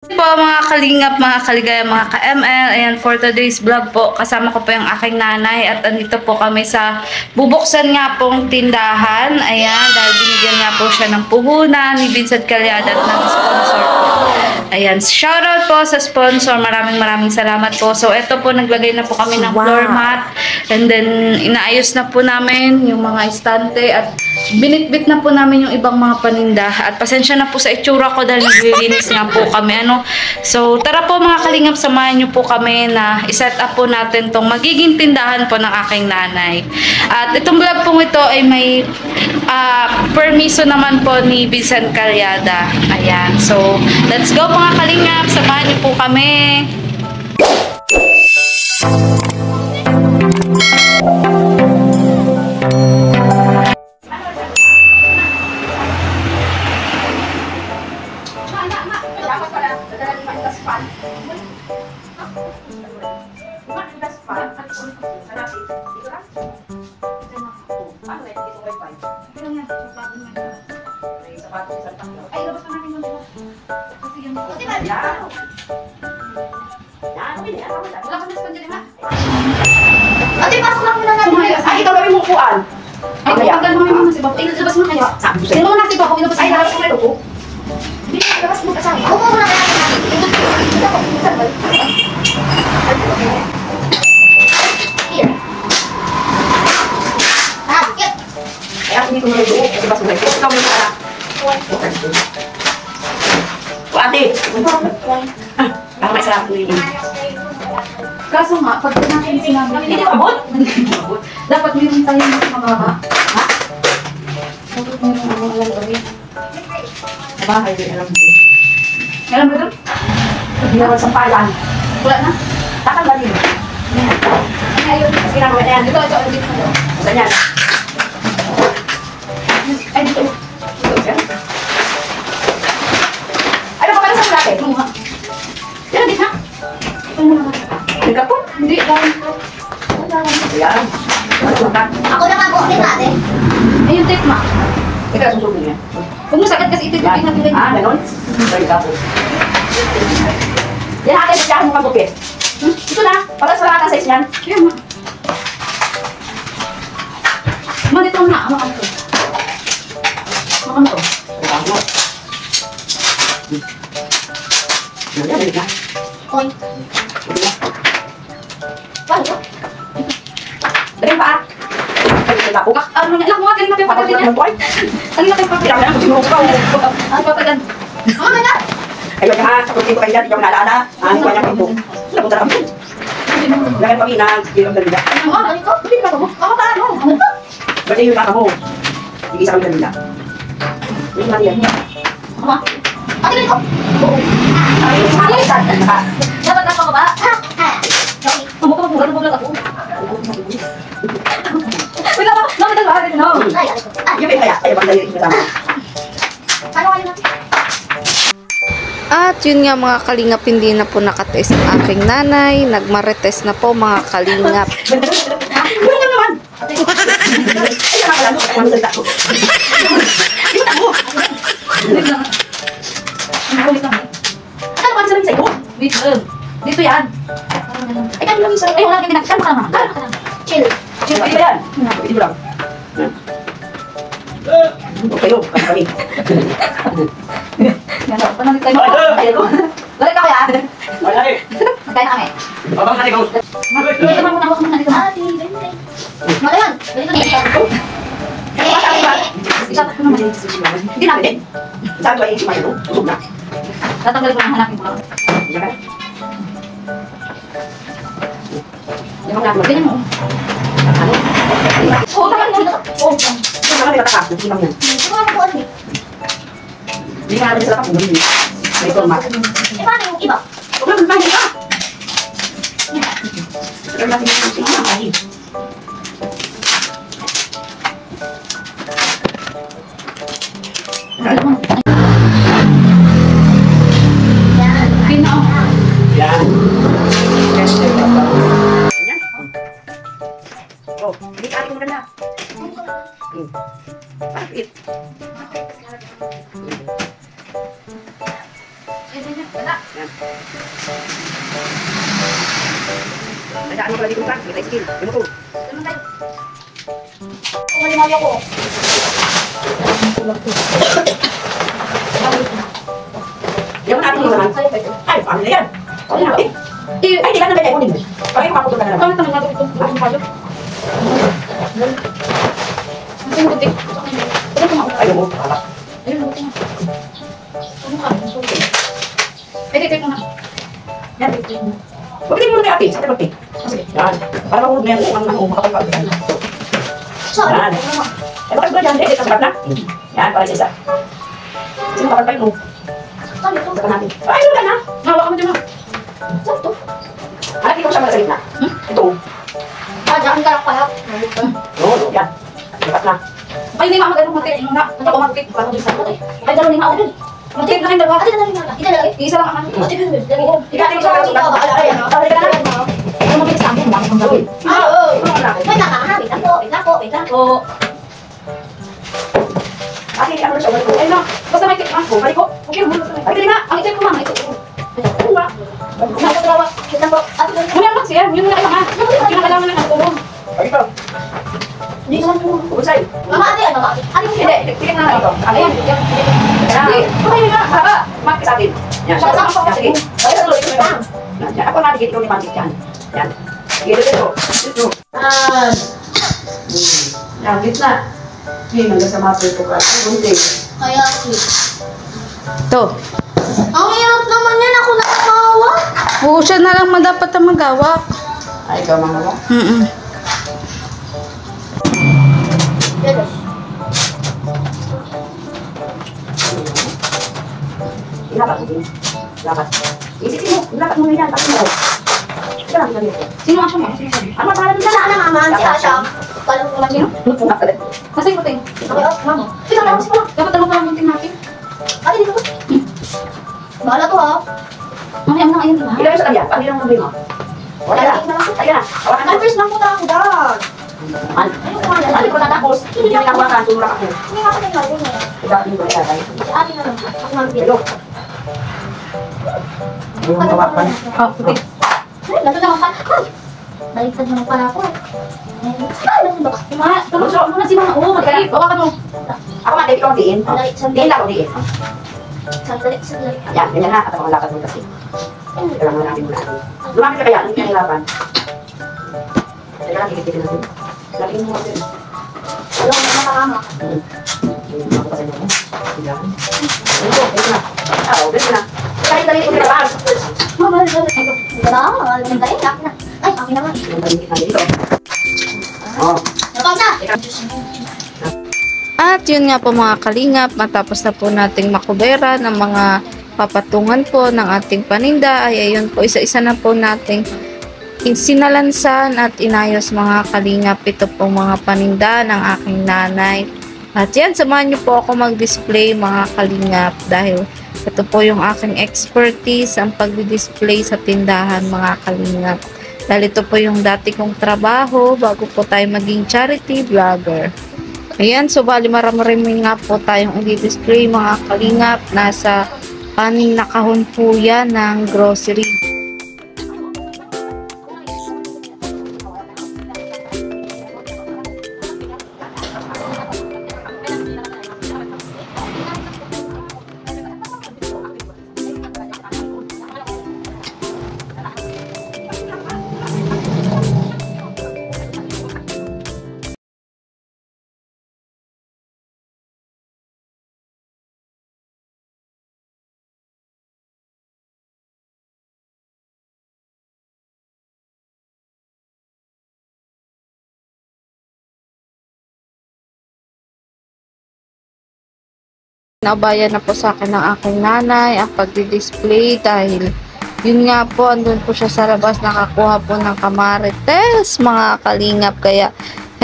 Po mga kalingap, mga kaligaya, mga ka-ML. Ayan, for today's vlog po, kasama ko po yung aking nanay at andito po kami sa bubuksan nga pong tindahan. Ayan, dahil binigyan nga po siya ng puhunan ni Vincent Calyada at ng sponsor po. Ayan, shoutout po sa sponsor. Maraming salamat po. So, eto po, naglagay na po kami ng floor mat. And then, inaayos na po namin yung mga estante at binitbit na po namin yung ibang mga paninda. At pasensya na po sa itsura ko dahil naglilinis nga po kami. So, tara po mga kalingap, samahan niyo po kami na iset up po natin tong magiging tindahan po ng aking nanay. At itong vlog po ito ay may permiso naman po ni Vincent Calyada. Ayan. So, let's go mga kalingap, samahan niyo po kami. Ay, labas pa natin yung kasi yung wala ka na sa kanila, ha? Ate, pasok lang muna natin. Ay, ikaw gawin mo upuan. Ay, tagal mo naman si Papa. Ay, labas mo kayo. Sabi ko Sino sa'yo. mo natin Papa? Ilabas Ay, labas mo kayo po. Hindi, labas mo kasama. Ako muna kaya natin. Here. Ah, cute. Ay, ako hindi ko naluluo. Kasi bas mo kayo. Ikaw mo para. O, ate. Baka may sarap ko yun. Kaso nga, pag natin sinabi, Hindi ko abot. dapat mayroon tayo mas mababa. Ha? Dapat mayroon ano alam gawin. Bahay din alam mo. Meron ba doon? Hindi naman sampalan. Wala na? Takal ba din? Ay, ayun. Kasi ginagawa na yan. Dito, dito. Ganyan. Ay, dito. Ano pa pala sa natin? Mukha. Yan, di na. Ito muna. Hindi ka po. Hindi, dahil. Ayan. Ako na po, natin. Ayun, tape ma. Ikaw susubin niya. Huwag mo sakit kasi ito yung Yan. natin. Ah, ganon? Sorry ka po. Yan natin, siya mo magupit. Ito na. Para sa lahat ng size niyan. Kaya ma. Manito na. Ano ano to? Ano to? Tama. Yan, yan, yan. Oy. Paano to? Dali pa ah. Dali pa po. Ano nga? Lang mo, galing na kayo Tapos pagkatin lang niya. ng boy. Ano nga kayo pagkatin? Kailangan na siguro ko. Ano pagkatin? Ano nga? Ayun ha, sa kursi ko kayo dyan, ikaw naalala. Ano ko niya pinto. Napunta kami. Lagan kami na, ginong dalila. Ano nga? Ano ito? Hindi ka mo. Ako pa ano? Ano to? Pwede yung baka mo. Igisa kami dalila. Yung Maria niya. Ako nga? Ate ganito? Oo. Dapat ako ba? Ano ka mag-vlog? Mag-vlog ako. Wala ka. Nakita ba? No. Yung may kaya, ayaw bang dalili ko tama. Ano kayo natin? At yun nga mga kalingap, hindi na po nakatest ang aking nanay. Nagmarites na po mga kalingap. Wala na naman. Ay, nakakala mo. Ano salita ko? Yung tamo. Wait lang. Wait lang. Ano ba ang sabi sa'yo? Wait lang. Dito yan. Ay, kami lang yung sabi. Ay, wala kang ginagawa. Kalma ka naman. Chill. Chill ba yan? Pwede mo lang. Okay, yun. Kami. Yan o. Panangit tayo. Ayun ko. Balik ako ya. Magkain na kami. Dito naman muna. Hawak muna dito. Ate, ganyan. Malayan. Ganito na ito. Isapat ko naman. Hindi namin. Sabi ko ay si Mayo. Usog na. Tatanggalin ko lang hanapin ko lang. Diyan ka. Diyan ka na. Ganyan mo. Ano? Oo, tagal mo. Oo. Diyan ka na natakas. Hindi lang yan. Ito naman po ano eh. Hindi nga natin sa lakas. May format. Eh, paano yung iba? Huwag lang tayo ka. Pero natin yung siya. Ay. Yan. Yan. Oh, hindi ka ating maganda. Bakit? Yan. Tandaan mo pala dito, Frank. May tricycle. Lumutog. Ganun tayo. Kung malinaw ako. Yan ang ating naman. Ay, paano na yan? Ay, di ka na ba kunin? Pagay ko makaputol ka na naman. Kami naman natin itong palo. Ang butik. Ayaw mo. Alak. Ayun, butik na. Ano ka? Pwede kayo muna. Yan. Huwag din muna kay ate. Sa tapat eh. Sige. Yan. Para mahulog na yan kung ano makapagpag. Yan. Yan. Eh, bakit ba dyan? Eh, sa sarap na. Yan, para sa isa. Sino makapagpag mo? Saan ito? Saka natin. Ay, wala na. Hawa ka mo dyan mo. Saan ito? Anak, ikaw siya mula sa gitna. Ito. Ah, dyan ka lang pala. Oo, yan. Lipat na. Ay, hindi mamagano matik. Muna. Ano ko matik? Paano din sa butik? Ay, dalawa ni Mao din. Matik na kayong dalawa. Ate, dali na. Ite dali. Isa lang ang ano. Ate, dali. Dali. Ikaw siya mula sa gitna. Balik ka na. Ano matik sa akin? Bakit mong gawin? Oo. May nakakaha. Wait lang po. Wait lang po. Wait lang po. Ate, ano na siya? Ay, no. Basta may tik. Ako, balik ko. Okay, muna sa may. Ay, dali na. Ang isip ko lang. Isip ko. Ano ba? Nakakatawa. Wait lang po. Ate, dali. Muna ang siya. Yun na kailangan. Yun na kailangan ng tulong. Ay, ito. Hindi naman po. Usay. Mama, ate, ano ba? Ate, Hindi, tignan na ito. Ayan. Sige. Okay na. Haba. Mati sa atin. Yan. Sige. Ay, ito. Ito na. Yan. Ako natin ito ni Mantik yan. Yan. Sige, ito. Ito. Yan, gitna. Hindi, nagkasama ito ka. Bunting. Kaya, To. ang hirap naman yan. Ako nakakawa. Oo, siya na lang dapat ang magawa. Ay, ikaw mga mo. Yes. Ilapat mo din. Ilapat. Isipin mo. Ilapat mo na yan. Tapos mo. Ito lang, ito lang. Sino ang siya mo? Ano ang pangalan Wala na mama. Si Asha. Paano ko lang yun? Ito nga pala. Kasi puting. Okay, oh, mama. Sino lang? Sino lang? Dapat dalawa pa lang munting natin. Ate, dito ko. Bahala to ha. Mamaya mo na ngayon, diba? Ilagay mo sa kanya. Paano yung mabili mo? Wala na. Ayun na. Hawakan mo. First lang po na ako, dad. Ano ko natapos? Hindi mo nakuha tumulak ako. Hindi nga ako naglalagay eh. Dapat mo ilagay. Si ate na lang. Ako naglalagay. Hello. Hindi mo hawakan. Oh, puting. Ay, ganun naman pala. Ay, baliktad naman pala ako eh. Ay, ganun ba? Tulog mo na si Mama. Oo, magkalit. Bawakan mo. Ako nga, ikaw ang diin. Diin lang ako diin. Sandali, sandali. Yan, ganyan na. At ako lakad mo kasi. Kailangan natin mula. Lumapit ka kaya. Hindi ka nilapan. Teka lang, ikit-ikin natin. Lagyan mo natin. Alam mo, makakama. Ako pa sa inyo. Kailangan. Ito na. Ganito na. Kahit dali ko nilabas. Mama, sandali. Diba? Sandali, akin na. Ay, akin naman. Yung dali na dito. Oh. Napag na! At yun nga po mga kalingap, matapos na po nating makubera ng mga papatungan po ng ating paninda, ay ayun po, isa-isa na po nating sinalansan at inayos mga kalingap. Ito po mga paninda ng aking nanay. At yan, samahan niyo po ako mag-display mga kalingap dahil ito po yung aking expertise, ang pag-display sa tindahan mga kalingap. Dahil ito po yung dati kong trabaho bago po tayo maging charity vlogger. Ayan, so bali marami nga po tayong i-display mga kalingap. Nasa paning na kahon po yan ng grocery. Nabayan na po sa akin ng aking nanay ang pagdi-display dahil yun nga po, andun po siya sa labas nakakuha po ng kamarites mga kalingap. Kaya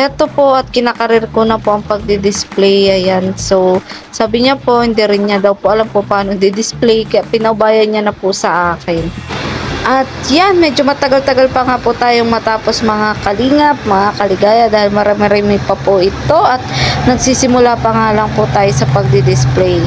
eto po at kinakarir ko na po ang pagdi-display. Ayan, so sabi niya po hindi rin niya daw po alam po paano di-display kaya pinaubayan niya na po sa akin. At yan, medyo matagal-tagal pa nga po tayong matapos mga kalingap, mga kaligaya dahil marami-rami pa po ito at nagsisimula pa nga lang po tayo sa pagdi-display.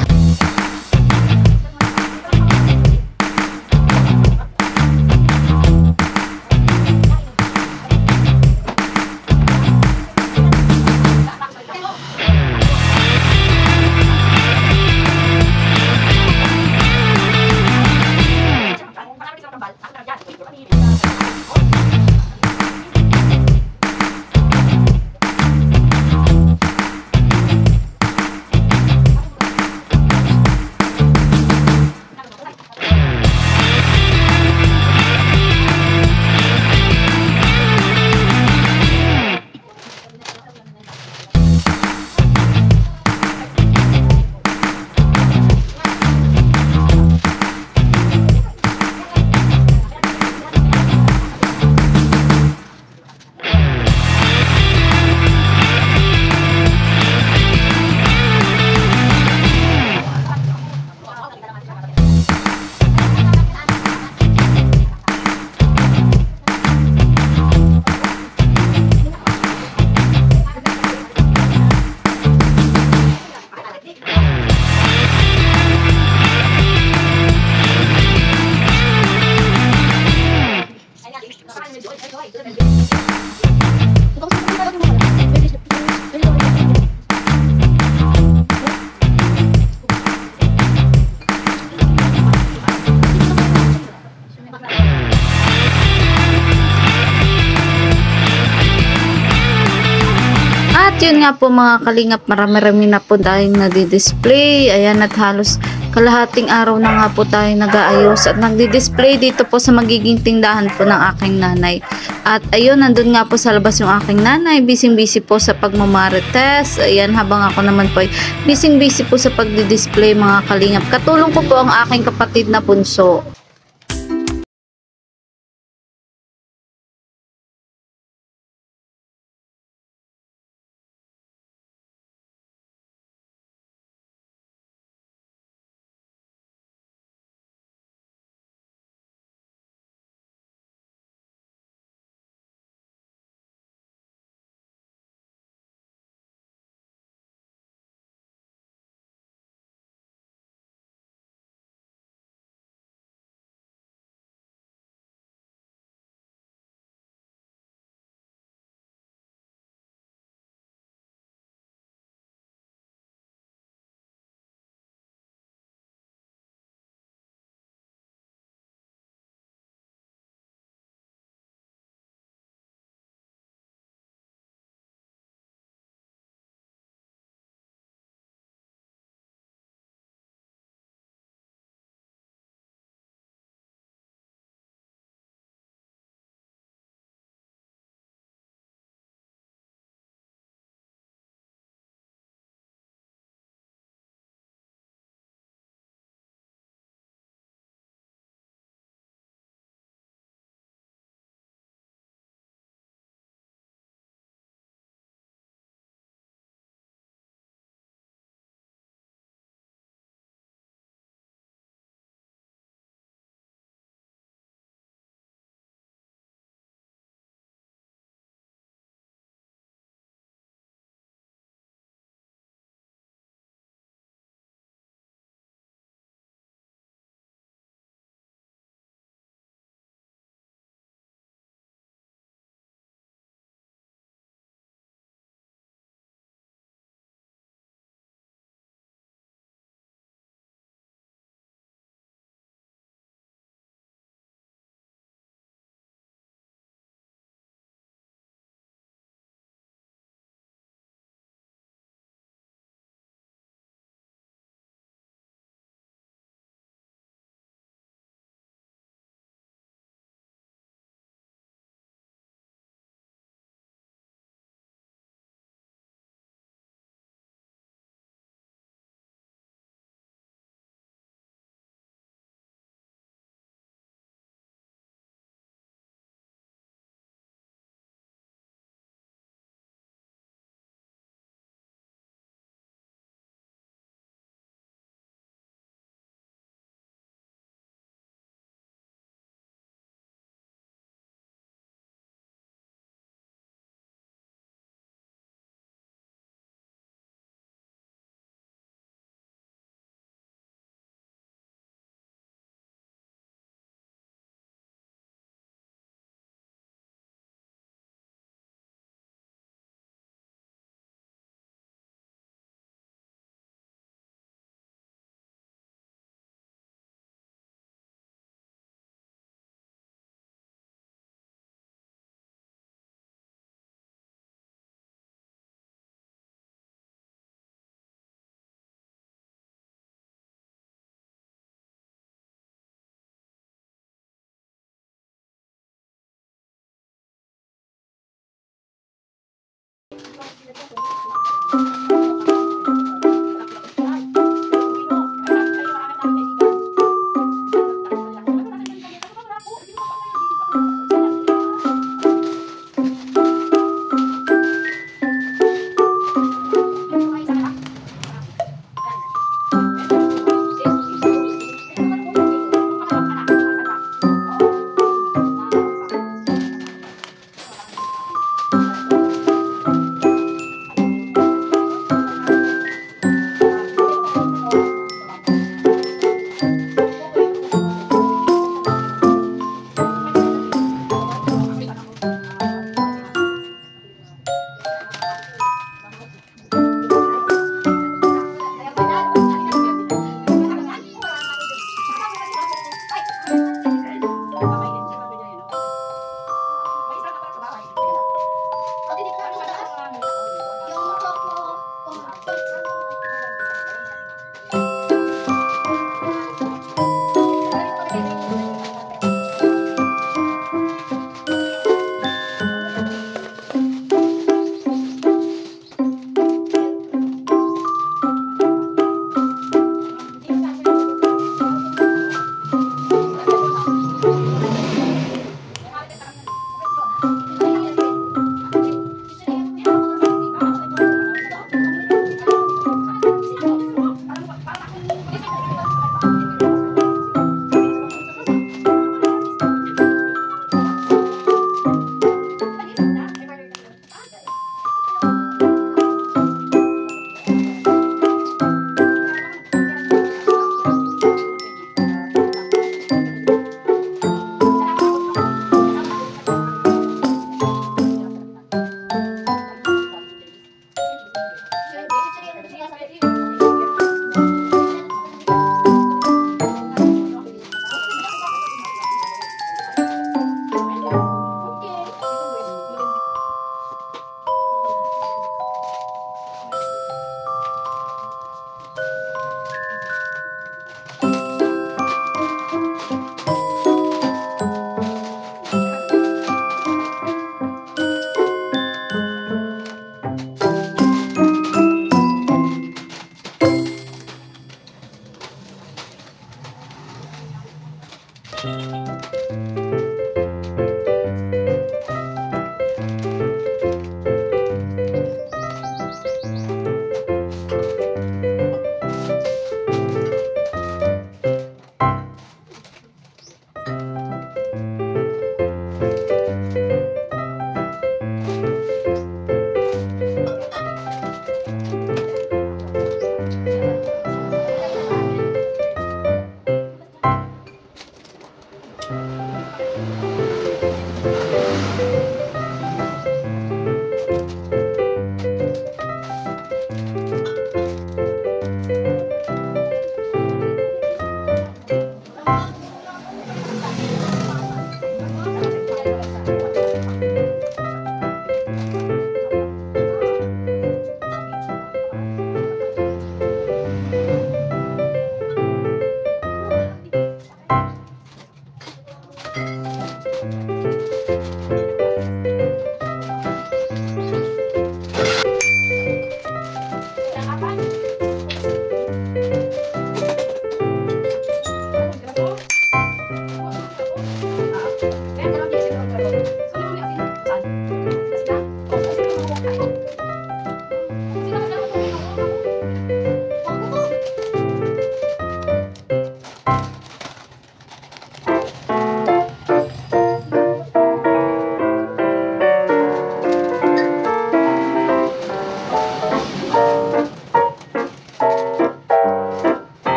At yun nga po mga kalingap, marami-rami na po tayong nadi-display. Ayan, at halos kalahating araw na nga po tayo nag-aayos at nagdi-display dito po sa magiging tindahan po ng aking nanay. At ayun, nandun nga po sa labas yung aking nanay, busy-busy po sa pagmamarites. Ayan, habang ako naman po ay busy-busy po sa pagdi-display mga kalingap. Katulong ko po ang aking kapatid na bunso.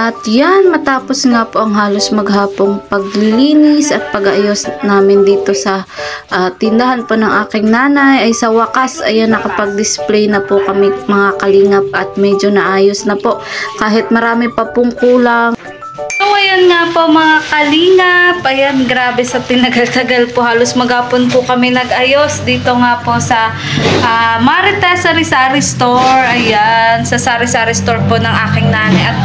At yan, matapos nga po ang halos maghapong paglilinis at pag-ayos namin dito sa tindahan po ng aking nanay, ay sa wakas, ayan, nakapag-display na po kami mga kalingap at medyo naayos na po. Kahit marami pa pong kulang. So, ayan nga po mga kalingap. Ayan, grabe sa tinagal-tagal po. Halos maghapon po kami nag-ayos dito nga po sa Marites Sari-Sari Store. Ayan, sa Sari-Sari Store po ng aking nanay. At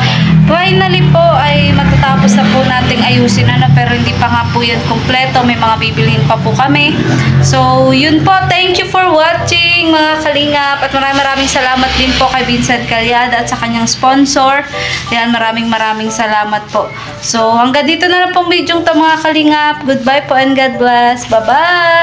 finally po ay matatapos na po nating ayusin pero hindi pa nga po yan kompleto. May mga bibilihin pa po kami. So, yun po. Thank you for watching mga kalingap. At maraming salamat din po kay Vincent Calyada at sa kanyang sponsor. Ayan, maraming salamat po. So, hanggang dito na lang pong video ito mga kalingap. Goodbye po and God bless. Bye-bye!